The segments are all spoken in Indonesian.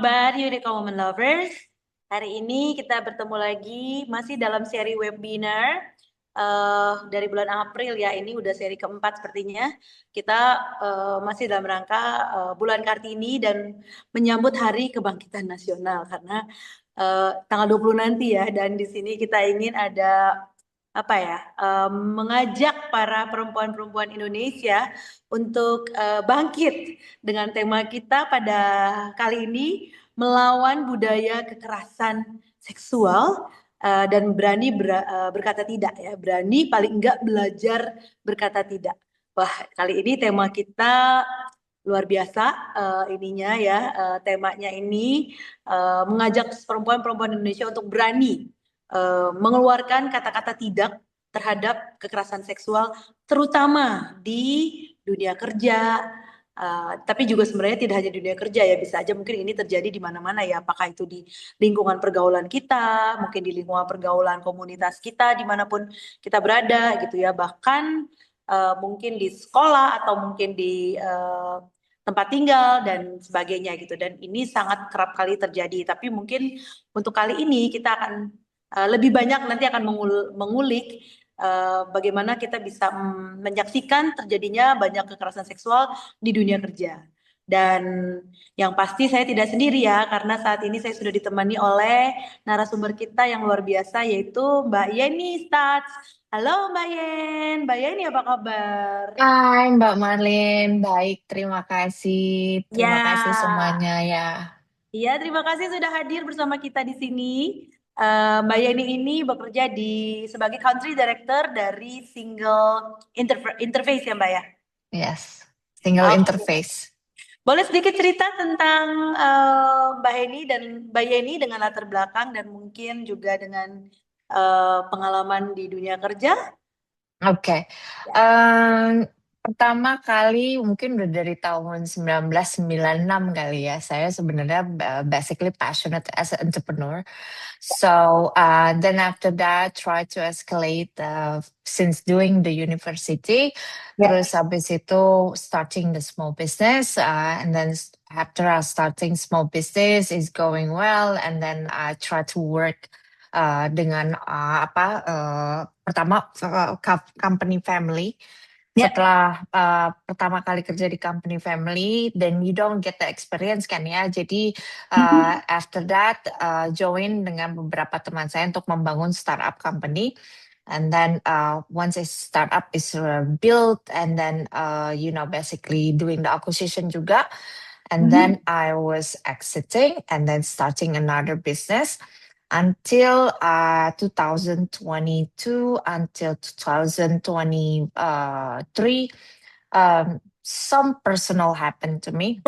kabar Eureka Women Lovers? Hari ini kita bertemu lagi masih dalam seri webinar dari bulan April ya. Ini udah seri keempat sepertinya. Kita masih dalam rangka bulan Kartini dan menyambut Hari Kebangkitan Nasional karena tanggal 20 nanti ya. Dan di sini kita ingin ada apa ya, mengajak para perempuan-perempuan Indonesia untuk bangkit dengan tema kita pada kali ini, melawan budaya kekerasan seksual dan berani berkata tidak ya, berani paling enggak belajar berkata tidak. Wah, kali ini tema kita luar biasa ininya ya, temanya ini mengajak perempuan-perempuan Indonesia untuk berani mengeluarkan kata-kata tidak terhadap kekerasan seksual, terutama di dunia kerja. Tapi juga sebenarnya tidak hanya di dunia kerja ya, bisa aja mungkin ini terjadi di mana-mana ya, apakah itu di lingkungan pergaulan kita, mungkin di lingkungan pergaulan komunitas kita, dimanapun kita berada gitu ya, bahkan mungkin di sekolah atau mungkin di tempat tinggal dan sebagainya gitu. Dan ini sangat kerap kali terjadi, tapi mungkin untuk kali ini kita akan lebih banyak nanti akan mengulik bagaimana kita bisa menyaksikan terjadinya banyak kekerasan seksual di dunia kerja. Dan yang pasti saya tidak sendiri ya, karena saat ini saya sudah ditemani oleh narasumber kita yang luar biasa, yaitu Mbak Yeni Stats. Halo Mbak Yeni, apa kabar? Hai Mbak Marlin, baik, terima kasih. Terima kasih Ya, semuanya ya. iya, terima kasih sudah hadir bersama kita di sini. Mbak Yeni ini bekerja sebagai Country Director dari Single Interface ya Mbak ya? Yes, single Oke. interface. Boleh sedikit cerita tentang Mbak Yeni dan Mbak Yeni dengan latar belakang dan mungkin juga dengan pengalaman di dunia kerja? Oke. Ya. Em, Pertama kali mungkin udah dari tahun 1996 kali ya. Saya sebenarnya basically passionate as an entrepreneur. So then after that, try to escalate since doing the university. Ya. Terus habis itu starting the small business, and then after I starting small business is going well, and then I try to work dengan pertama company family. Ya. Setelah pertama kali kerja di company family, then you don't get the experience kan ya. Jadi Mhm. after that join dengan beberapa teman saya untuk membangun startup company. And then once a startup is built, and then basically doing the acquisition juga. And then Mhm. I was exiting and then starting another business until 2022 until 2023. Some personal happened to me,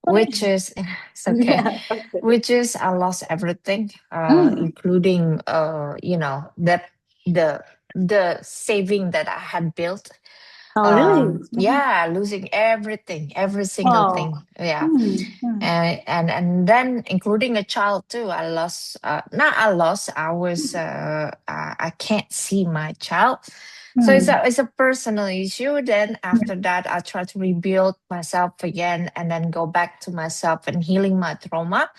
which is it's okay, Ya, oke. which is I lost everything, Hmm. including that the the saving that I had built. Oh, really? Mhm. Yeah, losing everything, every single Wow. thing. Yeah. Hmm. Hmm. And then including a child too. I lost, not I lost, I was I can't see my child. So Hmm. it's a personal issue. Then after that I try to rebuild myself again and then go back to myself and healing my trauma.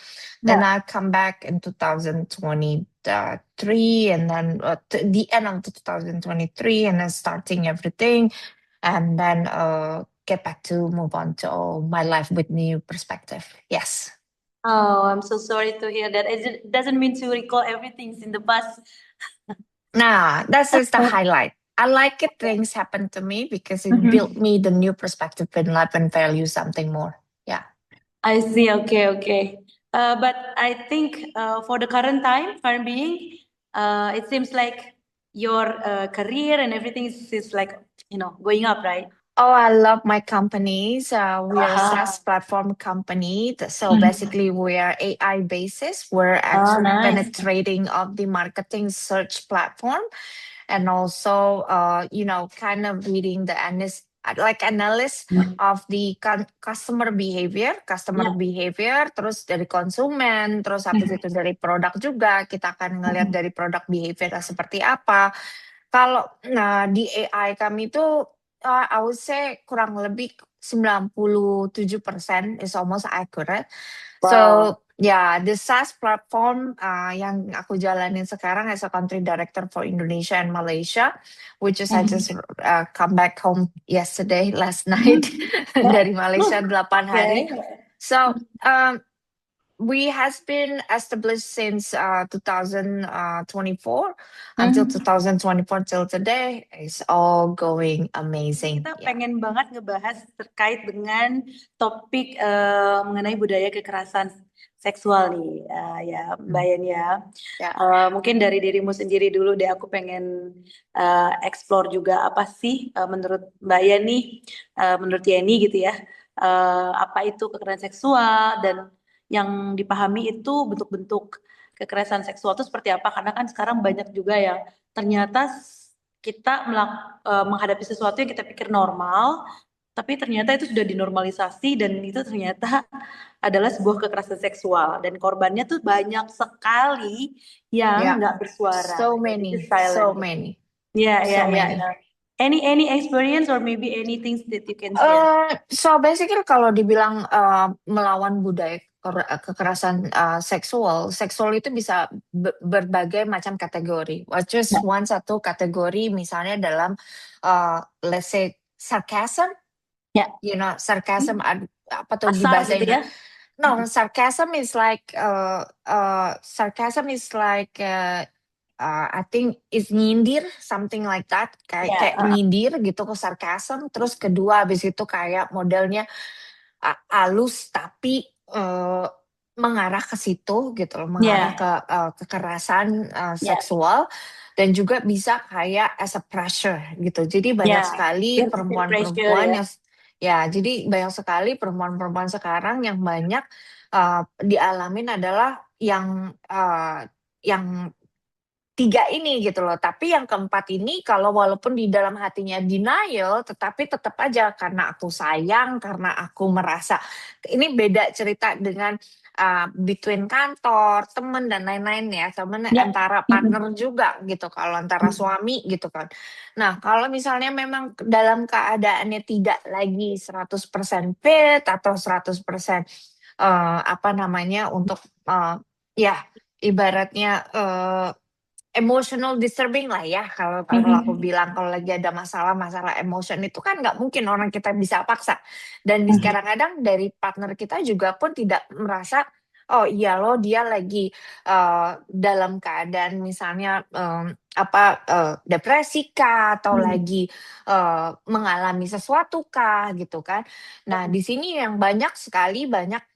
Then Ya. I come back in 2023, and then the end of 2023, and then starting everything, and then get back to move on to my life with new perspective. Yes. Oh, I'm so sorry to hear that. It doesn't mean to recall everything in the past. Nah, that's just the highlight. I like it. Things happen to me because it built Mhm. me the new perspective in life and value something more. Yeah. I see. Okay, okay. But I think for the current being, it seems like your career and everything is like, going up, right? Oh, I love my companies. We are a SaaS Aha. platform company. So Mhm. basically, we are AI basis. We're Oh, actually nice. penetrating of the marketing search platform, and also kind of reading the analyst of the customer Yeah. behavior, terus dari konsumen, terus habis itu dari produk juga kita akan ngelihat Mhm. dari produk behavior seperti apa. Kalau di AI kami itu I would say kurang lebih 97% is almost accurate. So Wow. Ya, the SaaS platform yang aku jalanin sekarang as a country director for Indonesia and Malaysia, which is I just come back home yesterday, last night Ya. dari Malaysia 8 hari. Oke. So, we has been established since 2024 until 2024 till today. It's all going amazing. Kita Yeah. pengen banget ngebahas terkait dengan topik mengenai budaya kekerasan seksual nih, ya Mbak Yen ya. Yeah. Mungkin dari dirimu sendiri dulu deh, aku pengen explore juga apa sih menurut Mbak Yen nih, menurut Yeni gitu ya, apa itu kekerasan seksual dan yang dipahami itu bentuk-bentuk kekerasan seksual itu seperti apa? Karena kan sekarang banyak juga yang ternyata kita menghadapi sesuatu yang kita pikir normal, tapi ternyata itu sudah dinormalisasi dan itu ternyata adalah sebuah kekerasan seksual dan korbannya tuh banyak sekali yang Yeah. nggak bersuara, So jadi many, silent. so many, Ya, ya, so ya, many. ya. Any experience or maybe any things that you can share? So basically kalau dibilang melawan budaya kekerasan seksual itu bisa berbagai macam kategori. Just Ya, one satu kategori misalnya dalam let's say sarcasm, ya. sarcasm apa tuh di Kasar bahasa gitu ya. Indonesia? No, sarcasm is like I think is nyindir, something like that, kayak Ya, nyindir gitu ke sarcasm. Terus kedua habis itu kayak modelnya halus tapi mengarah ke situ gitu loh, mengarah ya, ke kekerasan ya, seksual dan juga bisa kayak as a pressure gitu. Jadi banyak ya. sekali Peer pressure perempuan-perempuan ya. yang jadi banyak sekali perempuan-perempuan sekarang yang banyak dialamin adalah yang tiga ini gitu loh. Tapi yang keempat ini kalau walaupun di dalam hatinya denial, tetapi tetap aja karena aku sayang, karena aku merasa ini beda cerita dengan between kantor, temen dan lain-lain ya, temen Ya. antara partner juga gitu, kalau antara suami gitu kan. Nah, kalau misalnya memang dalam keadaannya tidak lagi 100% fit atau 100% apa namanya untuk ya ibaratnya emotional disturbing lah ya kalau aku bilang kalau lagi ada masalah emotion itu kan nggak mungkin orang kita bisa paksa dan kadang-kadang dari partner kita juga pun tidak merasa oh iya loh dia lagi dalam keadaan misalnya depresi kah atau lagi mengalami sesuatu kah gitu kan. Nah di sini yang banyak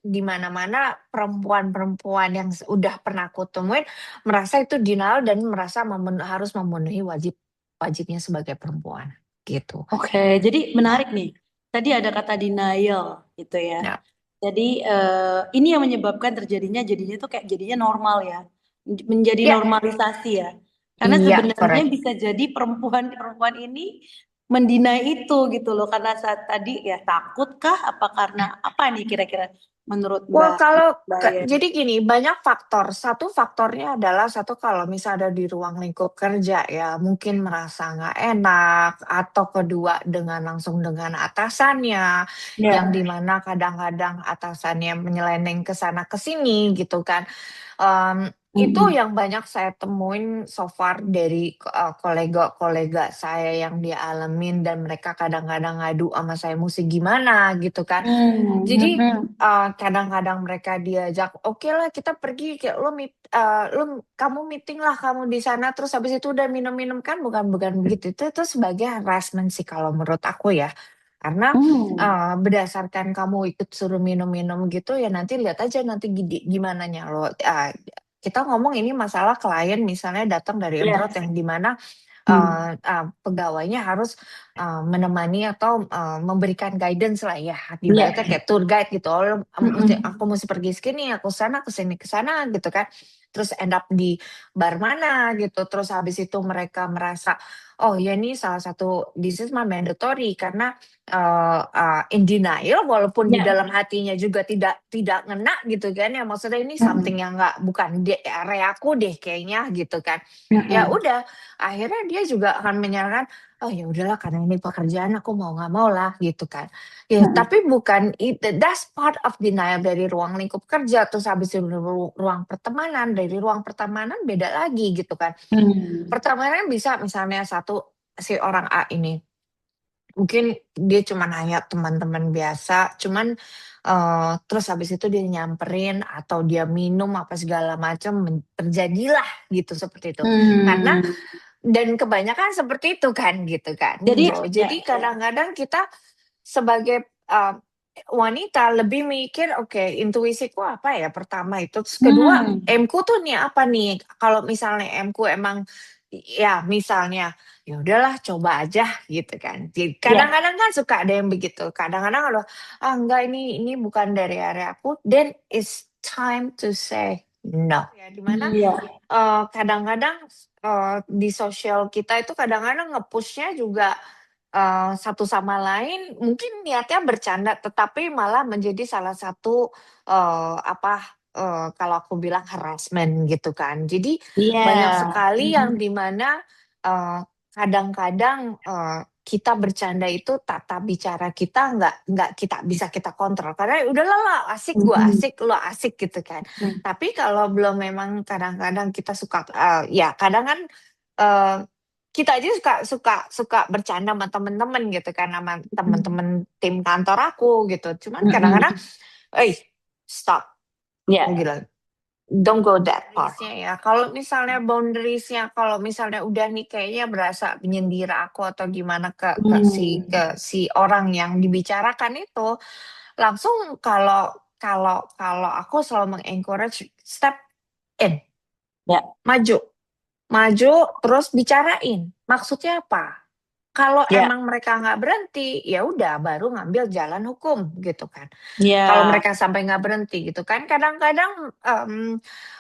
di mana-mana perempuan-perempuan yang udah pernah aku temuin merasa itu denial dan merasa harus memenuhi wajibnya sebagai perempuan gitu. Oke, jadi menarik nih. Tadi ada kata denial gitu ya. Ya, Jadi ini yang menyebabkan jadinya tuh kayak jadinya normal ya, menjadi ya, normalisasi ya. Karena iya, sebenarnya correct. bisa jadi perempuan-perempuan ini mendinai itu gitu loh, karena saat tadi ya takut kah? Apa karena apa nih kira-kira menurut Wah, kalau Mbak Yen? jadi gini, banyak faktor. Satu faktornya adalah kalau misalnya ada di ruang lingkup kerja ya, mungkin merasa nggak enak, atau kedua langsung dengan atasannya, yang Ya. dimana kadang-kadang atasannya menyelendeng ke sana ke sini gitu kan. Itu Mm-mm. yang banyak saya temuin so far dari kolega-kolega saya yang dia alamin dan mereka kadang-kadang ngadu sama saya mesti gimana gitu kan. Jadi Mm-mm. kadang-kadang mereka diajak, oke lah kita pergi, kayak kamu meeting lah kamu di sana, terus habis itu udah minum-minum kan, bukan bukan begitu. Itu sebagai harassment sih kalau menurut aku ya. Karena Mm. berdasarkan kamu ikut suruh minum-minum gitu ya nanti lihat aja nanti gimana nya lo. Kita ngomong ini masalah klien misalnya datang dari abroad Ya. yang dimana Mm. pegawainya harus menemani atau memberikan guidance lah ya, ibaratnya Ya. kayak tour guide gitu. Mm-mm. Aku mesti pergi sini, aku sana ke sini ke sana gitu kan. Terus end up di bar mana gitu. Terus habis itu mereka merasa oh ya ini salah satu this is my mandatory karena in denial walaupun di Ya. dalam hatinya juga tidak ngena gitu kan ya, maksudnya ini something Mm-mm. yang nggak bukan di area aku deh kayaknya gitu kan. Ya Mm-mm. udah akhirnya dia juga akan menyerahkan oh ya udahlah karena ini pekerjaan aku mau nggak mau lah gitu kan. Ya, Mm-mm. tapi bukan itu, that's part of denial dari ruang lingkup kerja. Terus habis itu ruang pertemanan, dari ruang pertemanan beda lagi gitu kan. Hmm. Pertemanan bisa misalnya satu si orang A ini mungkin dia cuma nanya teman-teman biasa, cuman terus habis itu dia nyamperin atau dia minum apa segala macam, terjadilah gitu seperti itu. Karena Hmm. dan kebanyakan seperti itu kan gitu kan, Jadi Bro. ya, Jadi kadang-kadang kita sebagai wanita lebih mikir, oke, intuisiku apa ya pertama itu, terus kedua Hmm. M-ku tuh nih apa nih? Kalau misalnya M-ku emang ya misalnya ya udahlah coba aja gitu kan. Jadi Ya. kadang-kadang kan suka ada yang begitu. Kadang-kadang kalau enggak ini bukan dari area aku, then it's time to say no. Ya dimana Iya. kadang-kadang di sosial kita itu kadang-kadang nge-push-nya juga satu sama lain mungkin niatnya bercanda tetapi malah menjadi salah satu kalau aku bilang harassment gitu kan. Jadi Iya. banyak sekali yang Mhm. dimana kadang-kadang kita bercanda itu tata bicara kita nggak kita kontrol karena udahlah lo asik gue Mhm. asik lo asik gitu kan. Mhm. Tapi kalau belum memang kadang-kadang kita suka ya kadang kan eh, kita aja suka bercanda sama temen-temen gitu kan sama temen-temen tim kantor aku gitu. Cuman kadang-kadang, Mhm. stop, aku Ya. bilang don't go that far. Ya, kalau misalnya boundariesnya, kalau misalnya udah nih kayaknya berasa menyindir aku atau gimana Hmm. ke si orang yang dibicarakan itu, langsung kalau kalau kalau aku selalu mengencourage step in, Ya. maju, maju terus bicarain. Maksudnya apa? Kalau Ya. emang mereka nggak berhenti, ya udah baru ngambil jalan hukum gitu kan. Kalau Ya. mereka sampai nggak berhenti gitu kan, kadang-kadang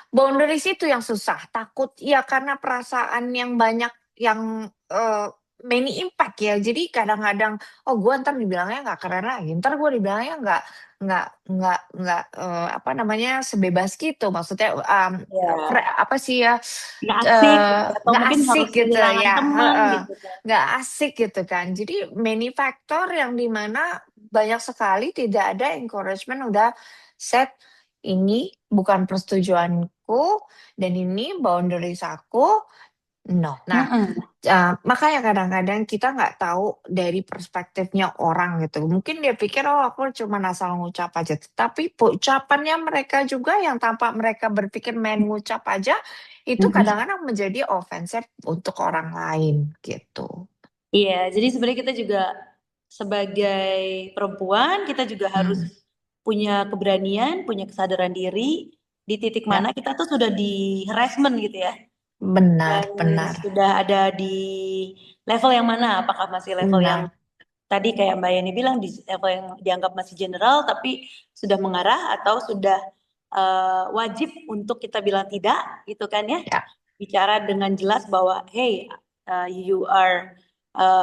boundaries itu yang susah. Takut ya karena perasaan yang banyak yang many impact ya. Jadi kadang-kadang, oh gue ntar dibilangnya nggak keren lagi, ntar gue dibilangnya nggak apa namanya sebebas gitu. Maksudnya Ya. apa sih ya? nggak asik atau Nggak mungkin asik harus gitu kehilangan ya, teman gitu kan. nggak asik gitu kan. Jadi many faktor yang dimana banyak sekali tidak ada encouragement udah set ini bukan persetujuanku dan ini boundaries aku, no. Nah, Mm-mm. makanya kadang-kadang kita nggak tahu dari perspektifnya orang gitu. Mungkin dia pikir oh aku cuma asal ngucap aja, tapi ucapannya mereka juga yang tanpa mereka berpikir main ngucap aja itu Mhm. kadang-kadang menjadi offensive untuk orang lain gitu. Iya, jadi sebenarnya kita juga sebagai perempuan kita juga harus Hmm, punya keberanian, punya kesadaran diri di titik ya, mana kita tuh sudah di harassment gitu ya. benar, Dan benar, sudah ada di level yang mana? Apakah masih level yang benar. tadi kayak Mbak Yani bilang di level yang dianggap masih general tapi sudah mengarah atau sudah wajib untuk kita bilang tidak gitu kan ya. Ya, Bicara dengan jelas bahwa hey you are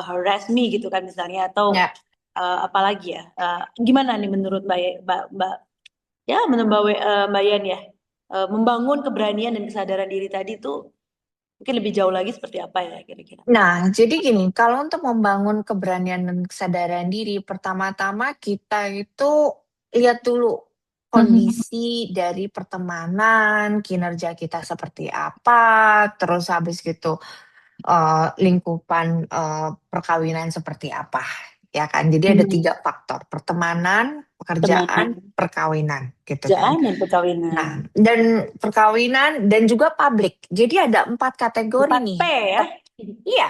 harass me gitu kan misalnya atau ya. apalagi ya. Gimana nih menurut Mbak ya menurut Mbak Yani ya membangun keberanian dan kesadaran diri tadi tuh mungkin lebih jauh lagi seperti apa ya kira-kira? Nah, jadi gini, kalau untuk membangun keberanian dan kesadaran diri, pertama-tama kita itu lihat dulu Mhm. kondisi dari pertemanan, kinerja kita seperti apa, terus habis gitu lingkupan perkawinan seperti apa, ya kan? Jadi ada Hmm. 3 faktor, pertemanan, pekerjaan, Teman. perkawinan, gitu kan? Kerjaan dan perkawinan. Nah, dan perkawinan dan juga publik. Jadi ada 4 kategori 4P nih. ya. Iya,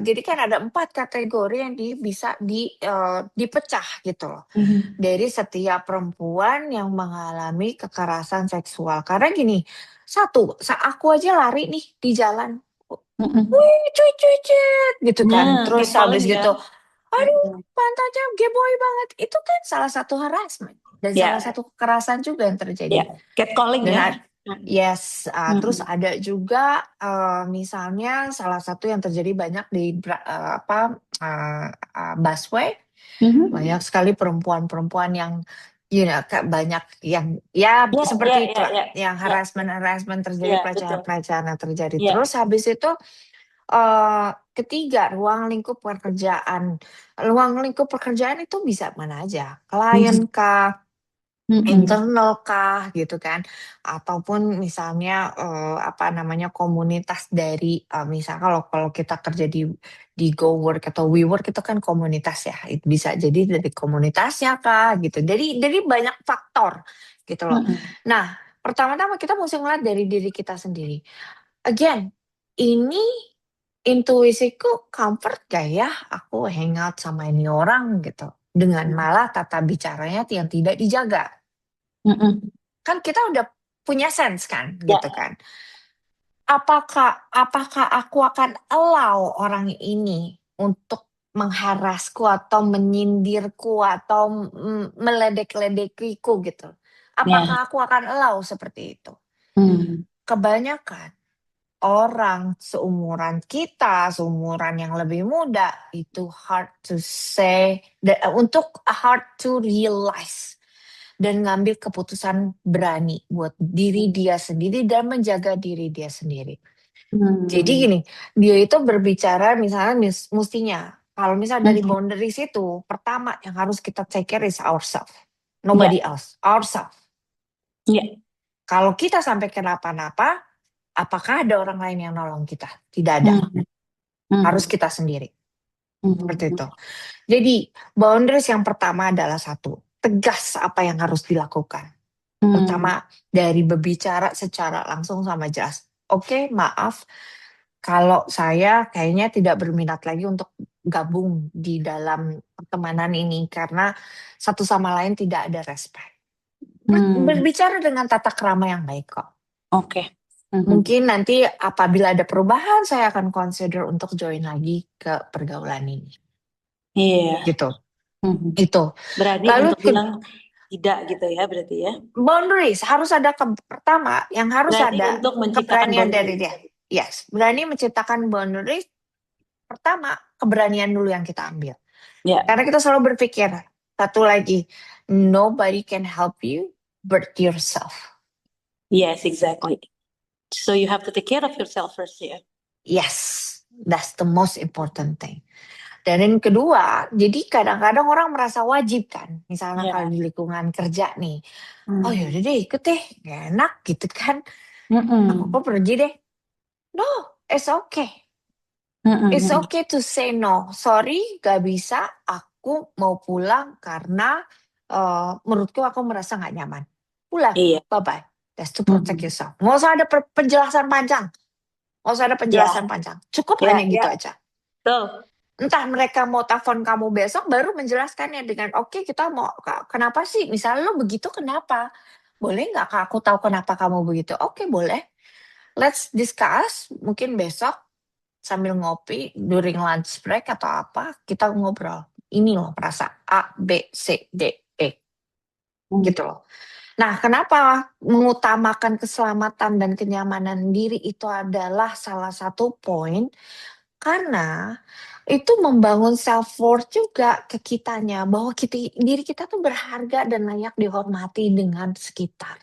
jadi kan ada 4 kategori yang bisa dipecah gitu loh. Mhm. Dari setiap perempuan yang mengalami kekerasan seksual. Karena gini, satu, aku aja lari nih di jalan. Mhm. Wih, cuy, cuy, cuy, gitu kan. Nah, Terus habis catcalling ya. gitu, aduh, Mm-mm. pantatnya geboy banget. Itu kan salah satu harassment. Dan salah Ya, satu kekerasan juga yang terjadi. ya, catcalling Dan ya. yes, terus Mhm. ada juga misalnya salah satu yang terjadi banyak di busway, Mhm. banyak sekali perempuan-perempuan yang banyak yang ya Ya, ya, seperti ya, itulah, ya, yang ya, harassment terjadi, ya, betul. pelecehan-pelecehan yang terjadi. Ya. Terus habis itu ketiga, ruang lingkup pekerjaan. Ruang lingkup pekerjaan itu bisa mana aja, klien kah, internal kah, gitu kan? Ataupun misalnya apa namanya komunitas dari misal kalau kita kerja di GoWork atau WeWork itu kan komunitas ya, itu bisa jadi dari komunitasnya kah, gitu. Dari banyak faktor, gitu loh. Nah, pertama-tama kita mesti ngeliat dari diri kita sendiri. Again, ini intuisiku comfort gak ya aku hangout sama ini orang gitu. Dengan malah tata bicaranya yang tidak dijaga. Kan kita udah punya sense kan, Ya. gitu kan. Apakah aku akan allow orang ini untuk mengharasku atau menyindirku atau meledek-ledekiku gitu. Apakah aku akan allow seperti itu? Kebanyakan orang seumuran kita, seumuran yang lebih muda, itu hard to say, untuk hard to realize dan ngambil keputusan berani buat diri dia sendiri dan menjaga diri dia sendiri. Jadi gini, dia itu berbicara misalnya mestinya, kalau misalnya dari boundaries itu, pertama yang harus kita take care is ourselves. Nobody else, ourselves. Iya. Kalau kita sampai kenapa-napa, apakah ada orang lain yang nolong kita? Tidak ada. Harus kita sendiri. Seperti itu. Jadi, boundaries yang pertama adalah satu, tegas apa yang harus dilakukan. Pertama, dari berbicara secara langsung sama jelas. Oke, maaf, kalau saya kayaknya tidak berminat lagi untuk gabung di dalam pertemanan ini karena satu sama lain tidak ada respect. Berbicara dengan tata krama yang baik kok. Oke. Mungkin nanti apabila ada perubahan, saya akan consider untuk join lagi ke pergaulan ini. Iya. Gitu. Itu. Berani Lalu untuk bilang tidak gitu ya berarti ya. boundaries harus ada pertama yang harus Berani ada untuk menciptakan keberanian dari boundaries. dia. Yes, berani menciptakan boundaries. Pertama, keberanian dulu yang kita ambil. Ya. Karena kita selalu berpikir, satu lagi, nobody can help you but yourself. Yes, exactly. So you have to take care of yourself first ya. Yes, that's the most important thing. Dan yang kedua, jadi kadang-kadang orang merasa wajib kan, misalnya Ya. kalau di lingkungan kerja nih, oh yaudah deh ikut deh, gak enak gitu kan, aku pergi deh. No, it's okay. It's okay to say no. Sorry, gak bisa, aku mau pulang karena menurutku aku merasa gak nyaman. Pulang, Iya. bye-bye. That's to protect yourself. Nggak usah ada penjelasan panjang. Nggak usah ada penjelasan panjang. Cukup hanya gitu aja. Betul. Entah mereka mau telepon kamu besok baru menjelaskannya dengan oke, kita mau kenapa sih? Misalnya lo begitu kenapa? Boleh nggak Kak aku tahu kenapa kamu begitu? Oke, boleh. Let's discuss. Mungkin besok sambil ngopi during lunch break atau apa kita ngobrol. Ini loh perasaan A, B, C, D, E. Gitu loh. Nah, kenapa mengutamakan keselamatan dan kenyamanan diri itu adalah salah satu poin? Karena itu membangun self worth juga ke kitanya bahwa diri kita tuh berharga dan layak dihormati dengan sekitar.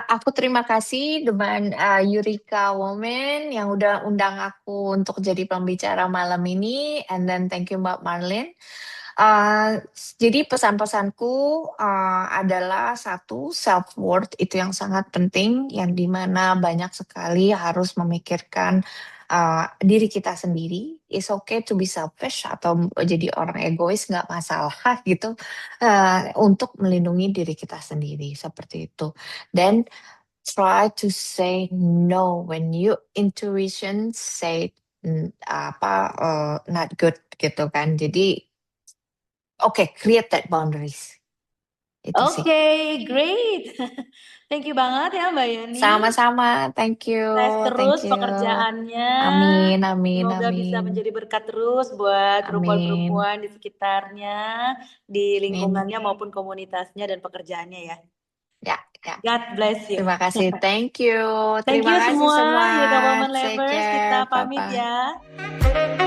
Aku terima kasih dengan Eureka Woman yang udah undang aku untuk jadi pembicara malam ini, and then thank you Mbak Marlene. Jadi pesan-pesanku adalah satu, self worth itu yang sangat penting, yang dimana banyak sekali harus memikirkan diri kita sendiri. It's okay to be selfish atau jadi orang egois, nggak masalah gitu, untuk melindungi diri kita sendiri seperti itu. Dan try to say no when you intuition say not good gitu kan. Jadi create that boundaries. Itu sih. Great. Thank you banget ya Mbak Yani. Sama-sama, thank you. Sukses terus Thank you. pekerjaannya. Amin. Semoga bisa menjadi berkat terus buat perempuan-perempuan di sekitarnya, di lingkungannya maupun komunitasnya dan pekerjaannya ya. Ya. God bless you. Terima kasih, thank you. Thank Terima you kasih semua, semua. Yoga Woman Take Lovers. care. Kita pamit Bye-bye. ya.